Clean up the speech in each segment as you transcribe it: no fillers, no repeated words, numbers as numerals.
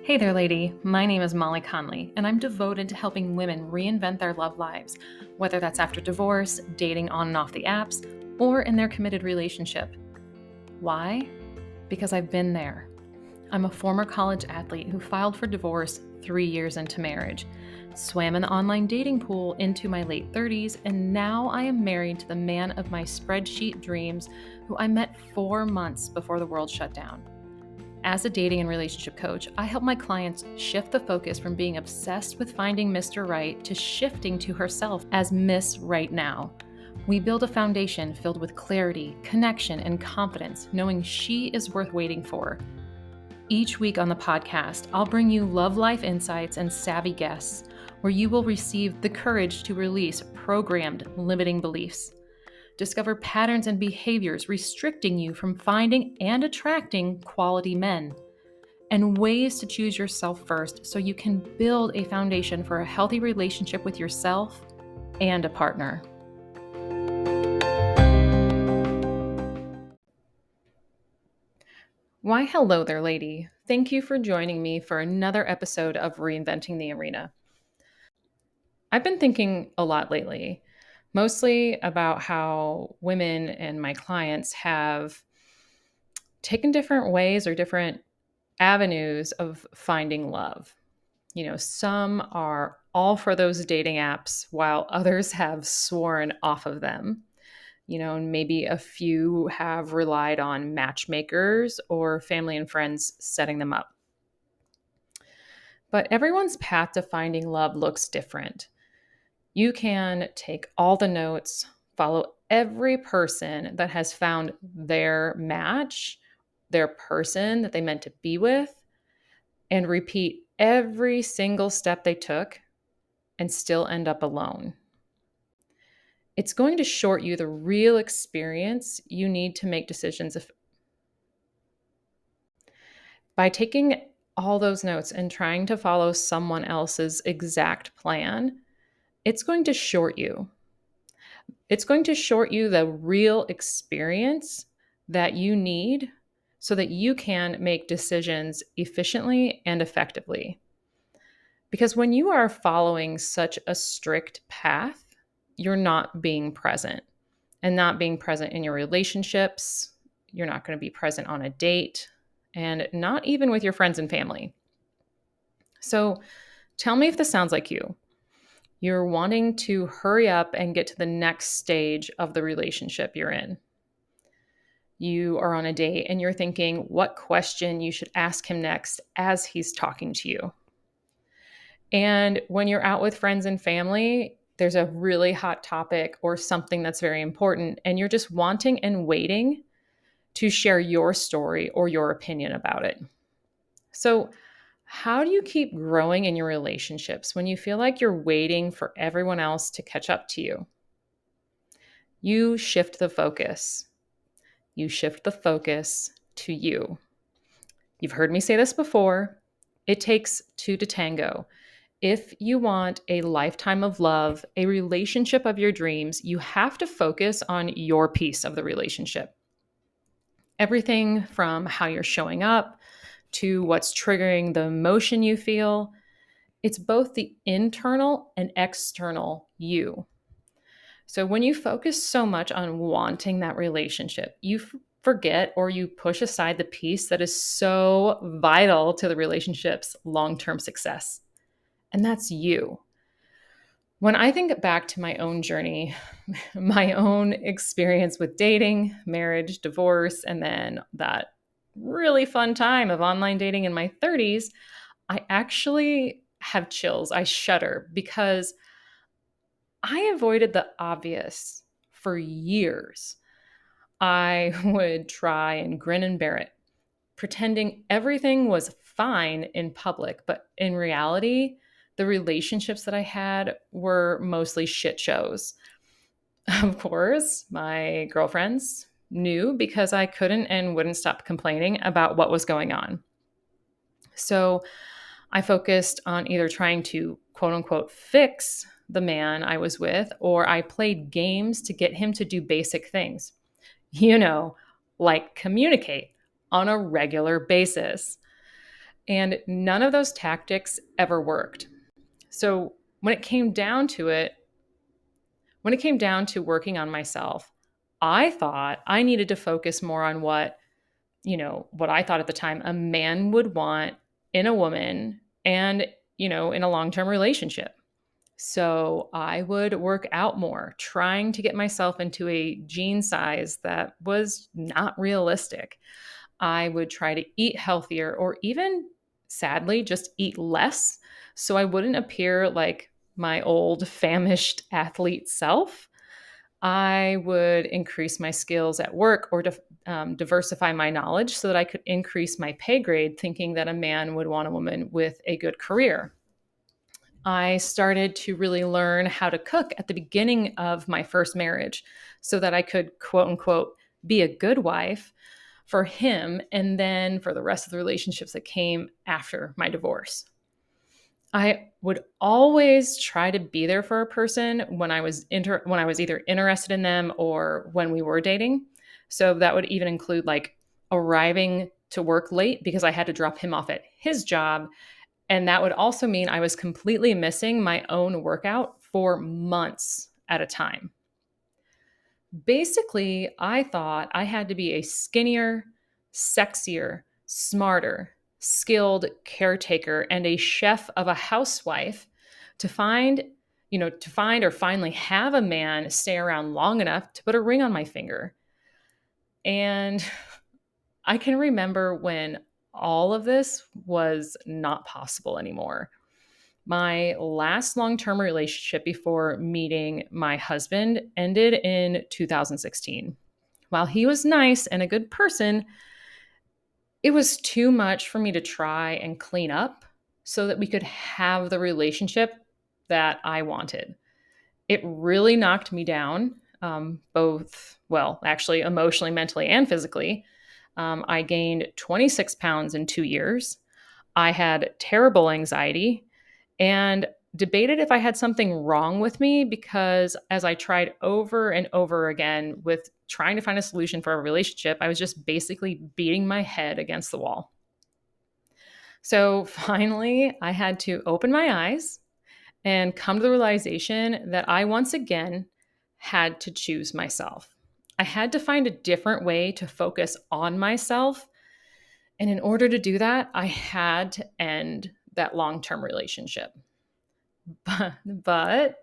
Hey there, lady. My name is Molly Conley, and I'm devoted to helping women reinvent their love lives, whether that's after divorce, dating on and off the apps, or in their committed relationship. Why? Because I've been there. I'm a former college athlete who filed for divorce 3 years into marriage, swam in the online dating pool into my late 30s, and now I am married to the man of my spreadsheet dreams who I met 4 months before the world shut down. As a dating and relationship coach, I help my clients shift the focus from being obsessed with finding Mr. Right to shifting to herself as Miss Right Now. We build a foundation filled with clarity, connection, and confidence, knowing she is worth waiting for. Each week on the podcast, I'll bring you love life insights and savvy guests, where you will receive the courage to release programmed limiting beliefs. Discover patterns and behaviors restricting you from finding and attracting quality men, and ways to choose yourself first so you can build a foundation for a healthy relationship with yourself and a partner. Why, hello there, lady. Thank you for joining me for another episode of Reinventing the Arena. I've been thinking a lot lately, mostly about how women and my clients have taken different ways or different avenues of finding love. Some are all for those dating apps while others have sworn off of them. And maybe a few have relied on matchmakers or family and friends setting them up. But everyone's path to finding love looks different. You can take all the notes, follow every person that has found their match, their person that they meant to be with, and repeat every single step they took and still end up alone. It's going to short you the real experience you need to make decisions. By taking all those notes and trying to follow someone else's exact plan, it's going to short you. It's going to short you the real experience that you need so that you can make decisions efficiently and effectively. Because when you are following such a strict path, you're not being present. And not being present in your relationships, you're not going to be present on a date, and not even with your friends and family. So tell me if this sounds like you. You're wanting to hurry up and get to the next stage of the relationship you're in. You are on a date and you're thinking what question you should ask him next as he's talking to you. And when you're out with friends and family, there's a really hot topic or something that's very important, and you're just wanting and waiting to share your story or your opinion about it. So, how do you keep growing in your relationships when you feel like you're waiting for everyone else to catch up to you? You shift the focus. You shift the focus to you. You've heard me say this before. It takes two to tango. If you want a lifetime of love, a relationship of your dreams, you have to focus on your piece of the relationship. Everything from how you're showing up to what's triggering the emotion you feel, it's both the internal and external you. So when you focus so much on wanting that relationship, you forget or you push aside the piece that is so vital to the relationship's long-term success. And that's you. When I think back to my own journey, my own experience with dating, marriage, divorce, and then that really fun time of online dating in my 30s, I actually have chills. I shudder because I avoided the obvious for years. I would try and grin and bear it, pretending everything was fine in public, but in reality, the relationships that I had were mostly shit shows. Of course, my girlfriends knew because I couldn't and wouldn't stop complaining about what was going on. So I focused on either trying to quote unquote fix the man I was with, or I played games to get him to do basic things, like communicate on a regular basis. And none of those tactics ever worked. So when it came down to it, when it came down to working on myself, I thought I needed to focus more on what I thought at the time a man would want in a woman and, in a long term relationship. So I would work out more, trying to get myself into a jean size that was not realistic. I would try to eat healthier or even, sadly, just eat less so I wouldn't appear like my old famished athlete self. I would increase my skills at work or diversify my knowledge so that I could increase my pay grade, thinking that a man would want a woman with a good career. I started to really learn how to cook at the beginning of my first marriage so that I could, quote unquote, be a good wife for him and then for the rest of the relationships that came after my divorce. I would always try to be there for a person when I was either interested in them or when we were dating. So that would even include like arriving to work late because I had to drop him off at his job, and that would also mean I was completely missing my own workout for months at a time. Basically, I thought I had to be a skinnier, sexier, smarter, skilled caretaker and a chef of a housewife to find or finally have a man stay around long enough to put a ring on my finger. And I can remember when all of this was not possible anymore. My last long term relationship before meeting my husband ended in 2016. While he was nice and a good person, it was too much for me to try and clean up so that we could have the relationship that I wanted. It really knocked me down, actually, emotionally, mentally, and physically. I gained 26 pounds in 2 years. I had terrible anxiety and debated if I had something wrong with me because as I tried over and over again with trying to find a solution for a relationship, I was just basically beating my head against the wall. So finally, I had to open my eyes and come to the realization that I once again had to choose myself. I had to find a different way to focus on myself. And in order to do that, I had to end that long term relationship. But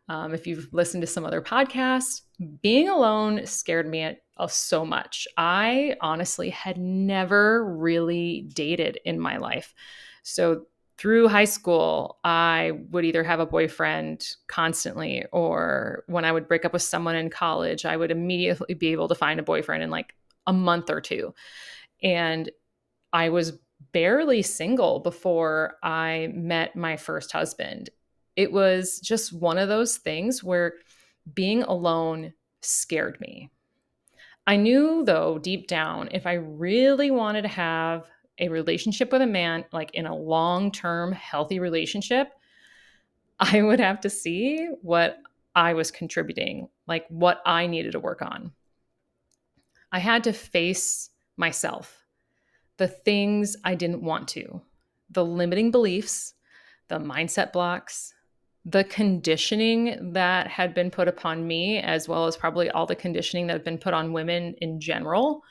if you've listened to some other podcasts, being alone scared me so much. I honestly had never really dated in my life. So through high school, I would either have a boyfriend constantly, or when I would break up with someone in college, I would immediately be able to find a boyfriend in like a month or two. And I was barely single before I met my first husband. It was just one of those things where being alone scared me. I knew, though, deep down, if I really wanted to have a relationship with a man, like in a long term, healthy relationship, I would have to see what I was contributing, like what I needed to work on. I had to face myself, the things I didn't want to, the limiting beliefs, the mindset blocks, the conditioning that had been put upon me, as well as probably all the conditioning that had been put on women in general,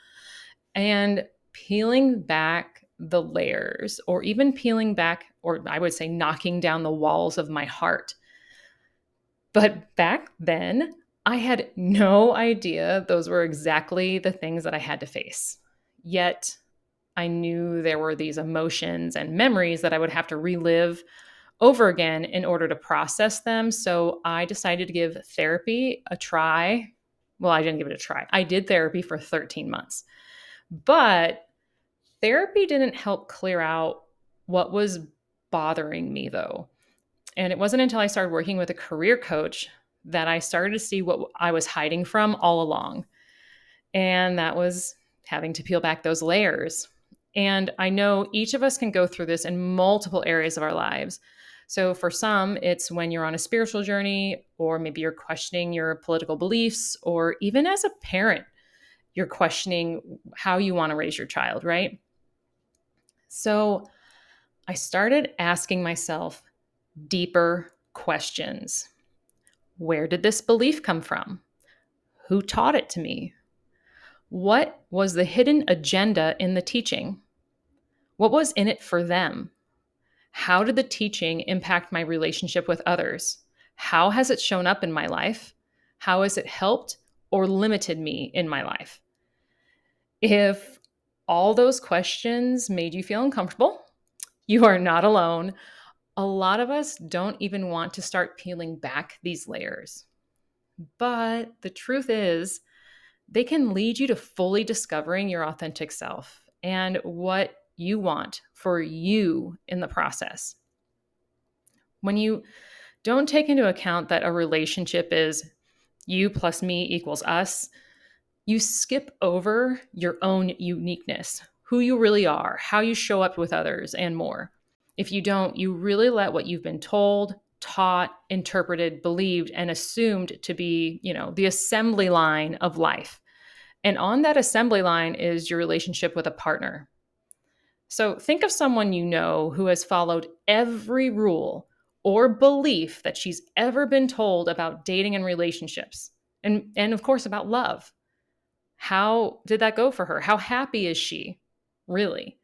and peeling back the layers, or even peeling back, or I would say knocking down the walls of my heart. But back then, I had no idea those were exactly the things that I had to face. Yet, I knew there were these emotions and memories that I would have to relive over again in order to process them. So I decided to give therapy a try. Well, I didn't give it a try. I did therapy for 13 months. But therapy didn't help clear out what was bothering me, though. And it wasn't until I started working with a career coach that I started to see what I was hiding from all along. And that was having to peel back those layers. And I know each of us can go through this in multiple areas of our lives. So for some, it's when you're on a spiritual journey, or maybe you're questioning your political beliefs, or even as a parent, you're questioning how you want to raise your child, right? So I started asking myself deeper questions. Where did this belief come from? Who taught it to me? What was the hidden agenda in the teaching? What was in it for them? How did the teaching impact my relationship with others? How has it shown up in my life? How has it helped or limited me in my life? If all those questions made you feel uncomfortable, you are not alone. A lot of us don't even want to start peeling back these layers. But the truth is, they can lead you to fully discovering your authentic self and what you want for you in the process. When you don't take into account that a relationship is you plus me equals us, you skip over your own uniqueness, who you really are, how you show up with others, and more. If you don't, you really let what you've been told, taught, interpreted, believed, and assumed to be, the assembly line of life. And on that assembly line is your relationship with a partner. So think of someone you know who has followed every rule or belief that she's ever been told about dating and relationships, and of course about love. How did that go for her? How happy is she? Really?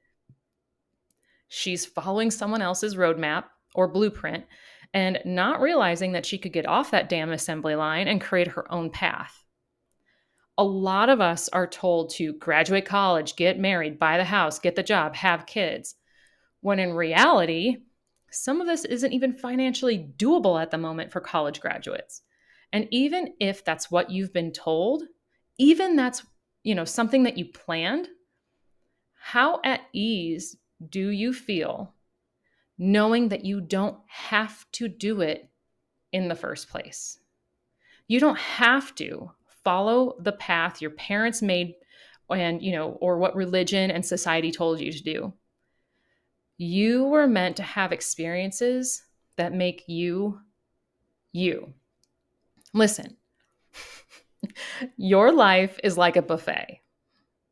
She's following someone else's roadmap or blueprint and not realizing that she could get off that damn assembly line and create her own path. A lot of us are told to graduate college, get married, buy the house, get the job, have kids, when in reality, some of this isn't even financially doable at the moment for college graduates. And even if that's what you've been told, even that's, something that you planned, how at ease do you feel knowing that you don't have to do it in the first place? You don't have to follow the path your parents made and, or what religion and society told you to do. You were meant to have experiences that make you, you. Listen, your life is like a buffet.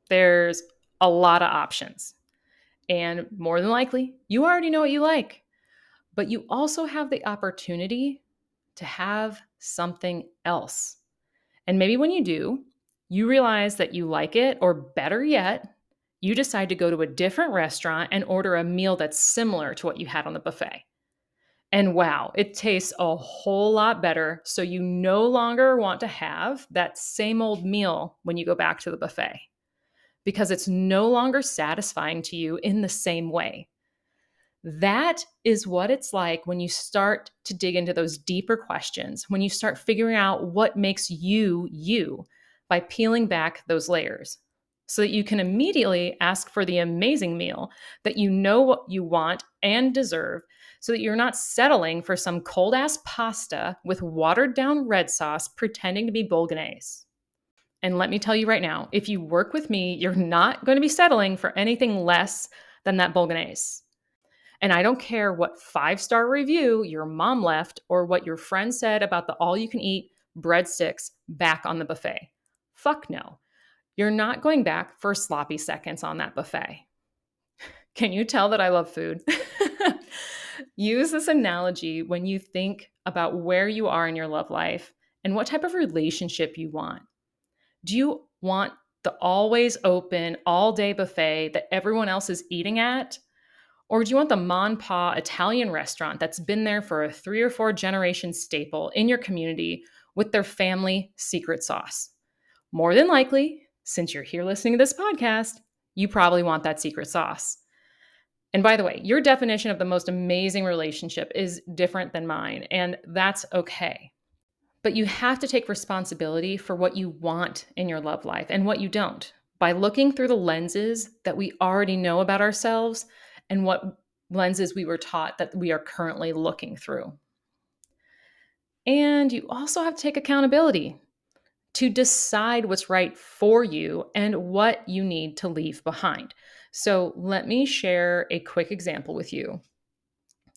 There's a lot of options. And more than likely, you already know what you like. But you also have the opportunity to have something else. And maybe when you do, you realize that you like it, or better yet, you decide to go to a different restaurant and order a meal that's similar to what you had on the buffet. And wow, it tastes a whole lot better. So you no longer want to have that same old meal when you go back to the buffet because it's no longer satisfying to you in the same way. That is what it's like when you start to dig into those deeper questions, when you start figuring out what makes you, you, by peeling back those layers so that you can immediately ask for the amazing meal that you know what you want and deserve, so that you're not settling for some cold ass pasta with watered down red sauce pretending to be bolognese. And let me tell you right now, if you work with me, you're not going to be settling for anything less than that bolognese. And I don't care what 5-star review your mom left or what your friend said about the all you can eat breadsticks back on the buffet. Fuck no. You're not going back for sloppy seconds on that buffet. Can you tell that I love food? Use this analogy when you think about where you are in your love life and what type of relationship you want. Do you want the always open, all day buffet that everyone else is eating at? Or do you want the mon pa Italian restaurant that's been there for a 3 or 4 generation staple in your community with their family secret sauce? More than likely, since you're here listening to this podcast, you probably want that secret sauce. And by the way, your definition of the most amazing relationship is different than mine, and that's okay. But you have to take responsibility for what you want in your love life and what you don't by looking through the lenses that we already know about ourselves and what lenses we were taught that we are currently looking through. And you also have to take accountability to decide what's right for you and what you need to leave behind. So let me share a quick example with you.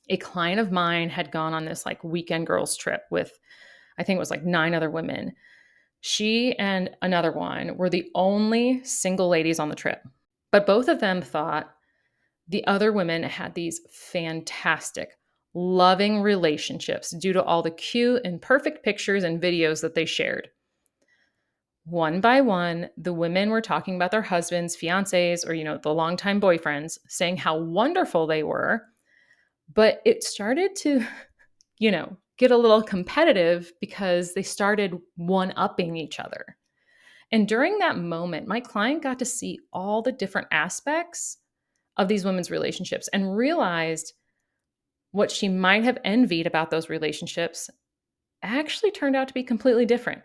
A client of mine had gone on this weekend girls trip with, I think it was 9 other women. She and another one were the only single ladies on the trip. But both of them thought The other women had these fantastic, loving relationships due to all the cute and perfect pictures and videos that they shared. One by one, the women were talking about their husbands, fiancés, or, the longtime boyfriends, saying how wonderful they were. But it started to, get a little competitive because they started one-upping each other. And during that moment, my client got to see all the different aspects of these women's relationships and realized what she might have envied about those relationships actually turned out to be completely different.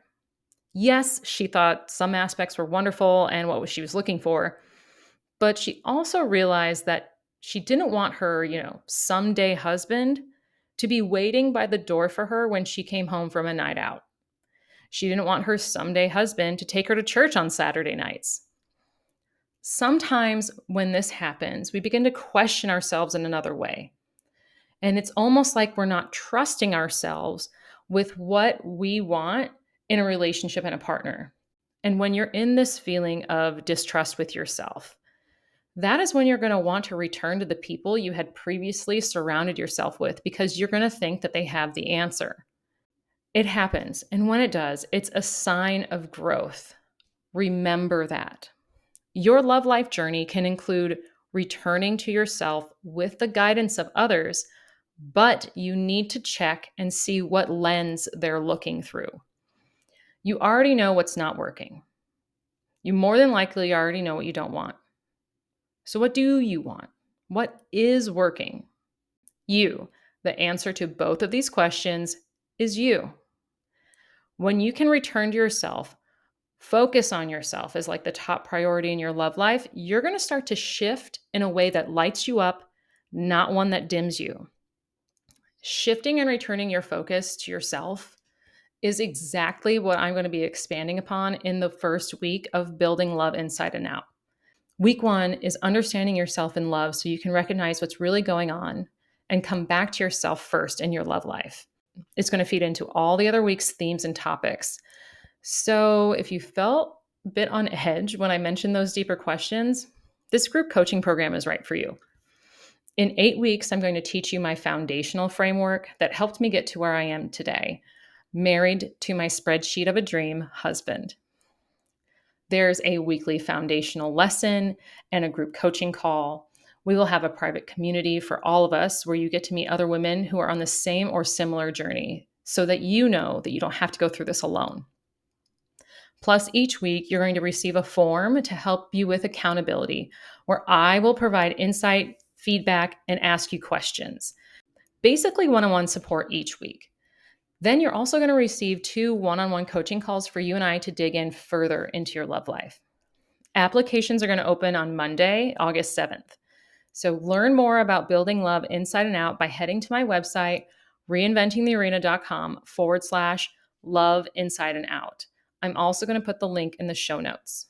Yes, she thought some aspects were wonderful and what she was looking for, but she also realized that she didn't want her, someday husband to be waiting by the door for her when she came home from a night out. She didn't want her someday husband to take her to church on Saturday nights. Sometimes when this happens, we begin to question ourselves in another way. And it's almost like we're not trusting ourselves with what we want in a relationship and a partner. And when you're in this feeling of distrust with yourself, that is when you're going to want to return to the people you had previously surrounded yourself with because you're going to think that they have the answer. It happens. And when it does, it's a sign of growth. Remember that. Your love life journey can include returning to yourself with the guidance of others, but you need to check and see what lens they're looking through. You already know what's not working. You more than likely already know what you don't want. So what do you want? What is working? You. The answer to both of these questions is you. When you can return to yourself, focus on yourself as like the top priority in your love life, you're going to start to shift in a way that lights you up, not one that dims you. Shifting and returning your focus to yourself is exactly what I'm going to be expanding upon in the first week of Building Love Inside and Out. Week 1 is understanding yourself in love so you can recognize what's really going on and come back to yourself first in your love life. It's going to feed into all the other week's themes and topics. So if you felt a bit on edge when I mentioned those deeper questions, this group coaching program is right for you. In 8 weeks, I'm going to teach you my foundational framework that helped me get to where I am today, married to my spreadsheet of a dream husband. There's a weekly foundational lesson and a group coaching call. We will have a private community for all of us where you get to meet other women who are on the same or similar journey so that you know that you don't have to go through this alone. Plus, each week, you're going to receive a form to help you with accountability, where I will provide insight, feedback, and ask you questions. Basically, one-on-one support each week. Then you're also going to receive 2 one-on-one coaching calls for you and I to dig in further into your love life. Applications are going to open on Monday, August 7th. So learn more about building love inside and out by heading to my website, reinventingthearena.com/love inside and out. I'm also going to put the link in the show notes.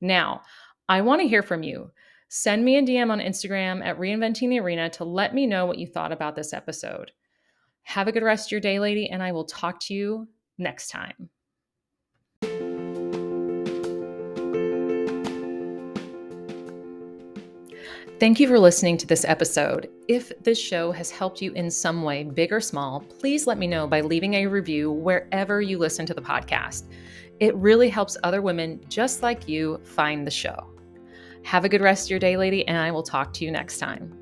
Now, I want to hear from you. Send me a DM on Instagram at Reinventing the Arena to let me know what you thought about this episode. Have a good rest of your day, lady, and I will talk to you next time. Thank you for listening to this episode. If this show has helped you in some way, big or small, please let me know by leaving a review wherever you listen to the podcast. It really helps other women just like you find the show. Have a good rest of your day, lady, and I will talk to you next time.